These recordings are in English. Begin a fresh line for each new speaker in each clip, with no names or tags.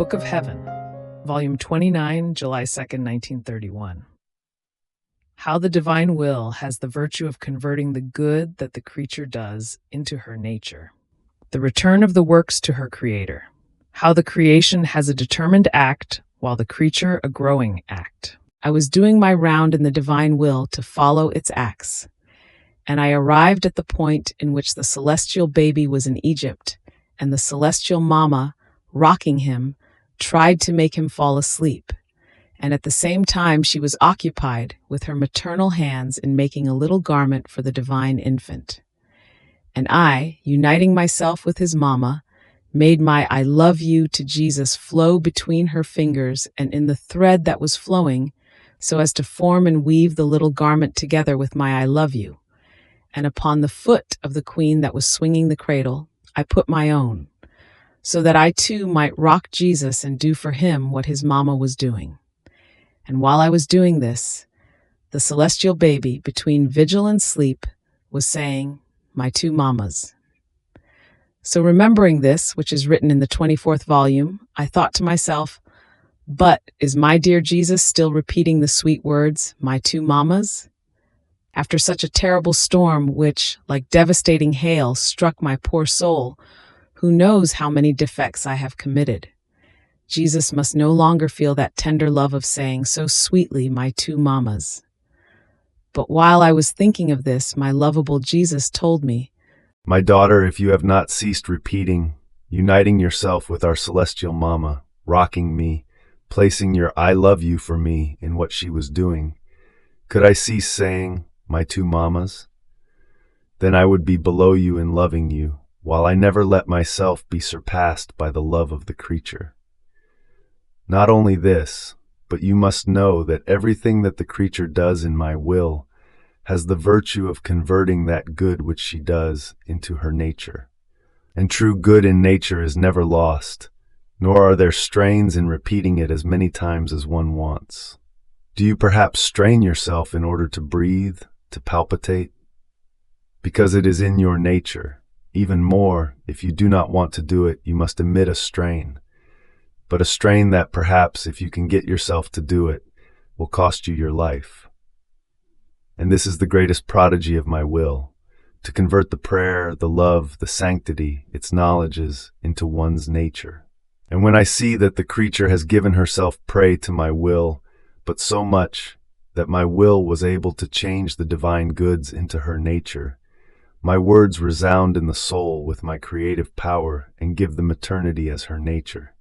Book of Heaven, Volume 29, July 2nd, 1931. How the divine will has the virtue of converting the good that the creature does into her nature. The return of the works to her creator. How the creation has a determined act, while the creature a growing act. I was doing my round in the divine will to follow its acts, and I arrived at the point in which the celestial baby was in Egypt, and the celestial mama, rocking him, tried to make him fall asleep, and at the same time she was occupied with her maternal hands in making a little garment for the divine infant. And I, uniting myself with his mama, made my I love you to Jesus flow between her fingers and in the thread that was flowing, so as to form and weave the little garment together with my I love you. And upon the foot of the queen that was swinging the cradle, I put my own, so that I too might rock Jesus and do for him what his mama was doing. And while I was doing this, the celestial baby, between vigil and sleep, was saying, "My two mamas." So remembering this, which is written in the 24th volume, I thought to myself, but is my dear Jesus still repeating the sweet words, "my two mamas"? After such a terrible storm which, like devastating hail, struck my poor soul, who knows how many defects I have committed? Jesus must no longer feel that tender love of saying so sweetly, "my two mamas." But while I was thinking of this, my lovable Jesus told me,
"My daughter, if you have not ceased repeating, uniting yourself with our celestial mama, rocking me, placing your I love you for me in what she was doing, could I cease saying, 'my two mamas'? Then I would be below you in loving you, while I never let myself be surpassed by the love of the creature. Not only this, but you must know that everything that the creature does in my will has the virtue of converting that good which she does into her nature. And true good in nature is never lost, nor are there strains in repeating it as many times as one wants. Do you perhaps strain yourself in order to breathe, to palpitate? Because it is in your nature. Even more, if you do not want to do it, you must emit a strain. But a strain that perhaps, if you can get yourself to do it, will cost you your life. And this is the greatest prodigy of my will, to convert the prayer, the love, the sanctity, its knowledges, into one's nature. And when I see that the creature has given herself prey to my will, but so much that my will was able to change the divine goods into her nature, my words resound in the soul with my creative power and give them eternity as her nature.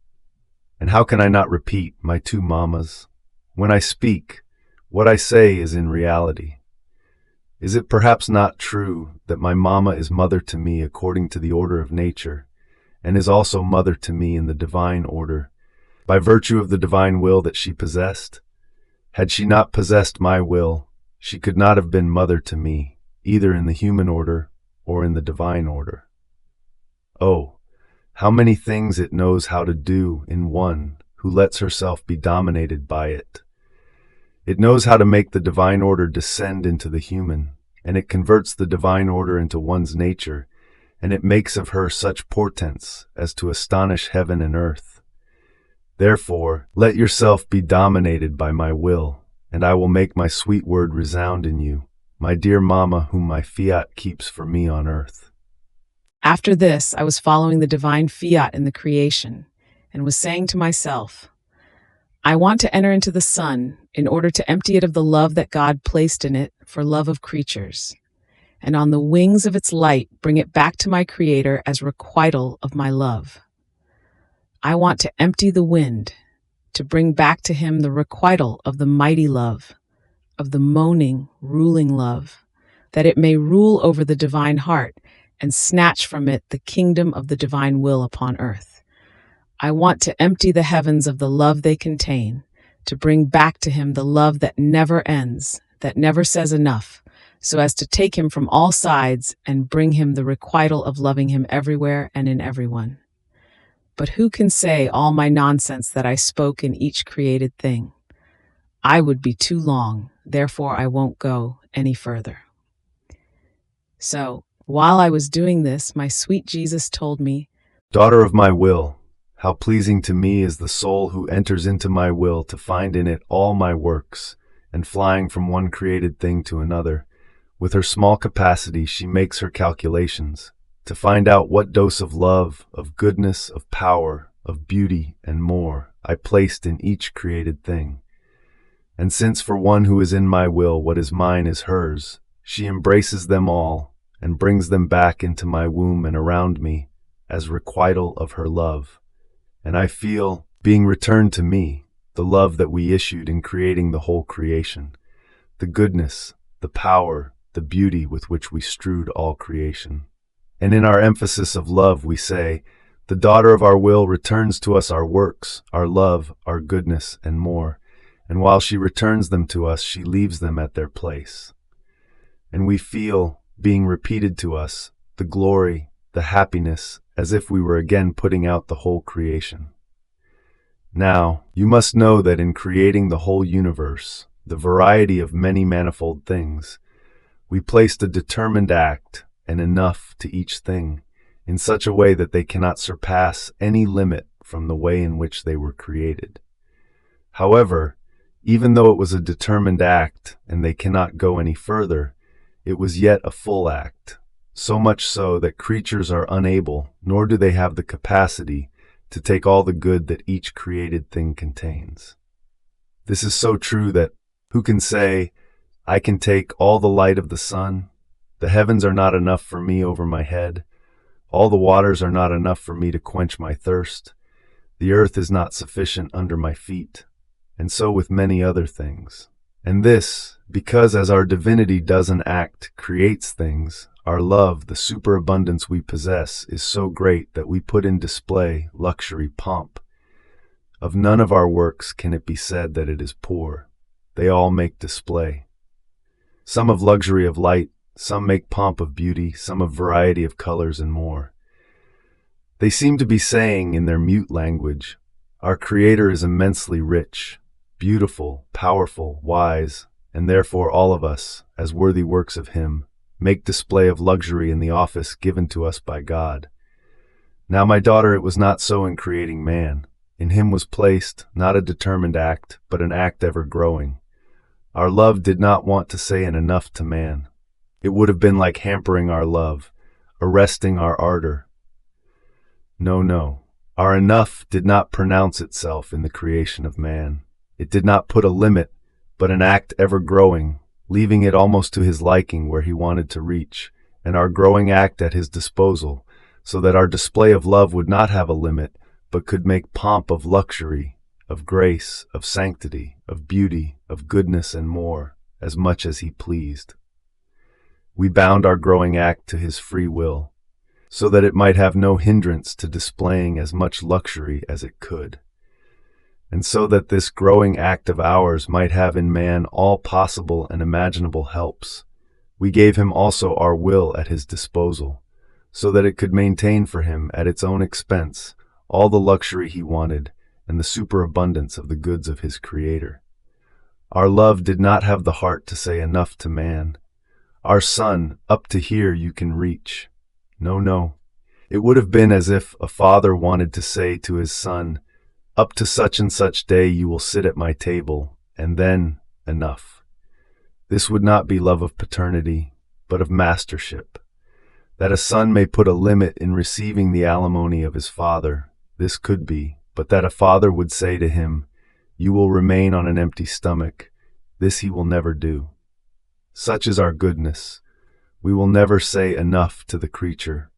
And how can I not repeat, "my two mamas"? When I speak, what I say is in reality. Is it perhaps not true that my mama is mother to me according to the order of nature, and is also mother to me in the divine order, by virtue of the divine will that she possessed? Had she not possessed my will, she could not have been mother to me, either in the human order or in the divine order. Oh, how many things it knows how to do in one who lets herself be dominated by it. It knows how to make the divine order descend into the human, and it converts the divine order into one's nature, and it makes of her such portents as to astonish heaven and earth. Therefore, let yourself be dominated by my will, and I will make my sweet word resound in you, my dear mama whom my fiat keeps for me on earth."
After this, I was following the divine fiat in the creation, and was saying to myself, I want to enter into the sun in order to empty it of the love that God placed in it for love of creatures, and on the wings of its light bring it back to my Creator as requital of my love. I want to empty the wind, to bring back to him the requital of the mighty love, of the moaning, ruling love, that it may rule over the divine heart and snatch from it the kingdom of the divine will upon earth. I want to empty the heavens of the love they contain, to bring back to him the love that never ends, that never says enough, so as to take him from all sides and bring him the requital of loving him everywhere and in everyone. But who can say all my nonsense that I spoke in each created thing? I would be too long, therefore I won't go any further. So, while I was doing this, my sweet Jesus told me,
"Daughter of my will, How pleasing to me is the soul who enters into my will to find in it all my works, and flying from one created thing to another. With her small capacity, she makes her calculations to find out what dose of love, of goodness, of power, of beauty, and more I placed in each created thing. And since for one who is in my will what is mine is hers, she embraces them all and brings them back into my womb and around me as requital of her love. And I feel, being returned to me, the love that we issued in creating the whole creation, the goodness, the power, the beauty with which we strewed all creation. And in our emphasis of love we say, the daughter of our will returns to us our works, our love, our goodness, and more. And while she returns them to us, she leaves them at their place. And we feel, being repeated to us, the glory, the happiness, as if we were again putting out the whole creation. Now, you must know that in creating the whole universe, the variety of many manifold things, we placed a determined act and enough to each thing, in such a way that they cannot surpass any limit from the way in which they were created. However, even though it was a determined act and they cannot go any further, it was yet a full act, so much so that creatures are unable, nor do they have the capacity, to take all the good that each created thing contains. This is so true that who can say, I can take all the light of the sun, the heavens are not enough for me over my head, all the waters are not enough for me to quench my thirst, the earth is not sufficient under my feet, and so with many other things. And this, because as our divinity does an act, creates things, our love, the superabundance we possess, is so great that we put in display luxury, pomp. Of none of our works can it be said that it is poor. They all make display. Some of luxury of light, some make pomp of beauty, some of variety of colors and more. They seem to be saying in their mute language, our Creator is immensely rich, beautiful, powerful, wise, and therefore all of us, as worthy works of Him, make display of luxury in the office given to us by God. Now, my daughter, it was not so in creating man. In him was placed, not a determined act, but an act ever growing. Our love did not want to say an enough to man. It would have been like hampering our love, arresting our ardor. No, no. Our enough did not pronounce itself in the creation of man. It did not put a limit, but an act ever growing, leaving it almost to his liking where he wanted to reach, and our growing act at his disposal, so that our display of love would not have a limit, but could make pomp of luxury, of grace, of sanctity, of beauty, of goodness and more, as much as he pleased. We bound our growing act to his free will, so that it might have no hindrance to displaying as much luxury as it could. And so that this growing act of ours might have in man all possible and imaginable helps, we gave him also our will at his disposal, so that it could maintain for him at its own expense all the luxury he wanted and the superabundance of the goods of his Creator. Our love did not have the heart to say enough to man. Our son, up to here you can reach. No, no. It would have been as if a father wanted to say to his son, up to such and such day you will sit at my table, and then enough. This would not be love of paternity, but of mastership. That a son may put a limit in receiving the alimony of his father, this could be, but that a father would say to him, you will remain on an empty stomach, this he will never do. Such is our goodness. We will never say enough to the creature.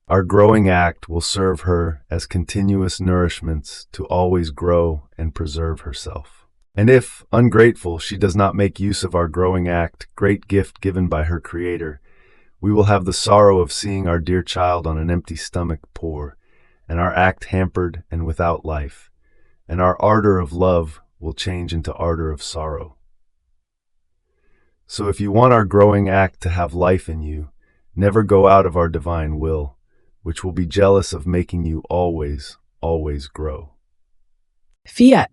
Our growing act will serve her as continuous nourishments to always grow and preserve herself. And if, ungrateful, she does not make use of our growing act, great gift given by her Creator, we will have the sorrow of seeing our dear child on an empty stomach poor, and our act hampered and without life, and our ardor of love will change into ardor of sorrow. So if you want our growing act to have life in you, never go out of our divine will, which will be jealous of making you always, always grow.
Fiat.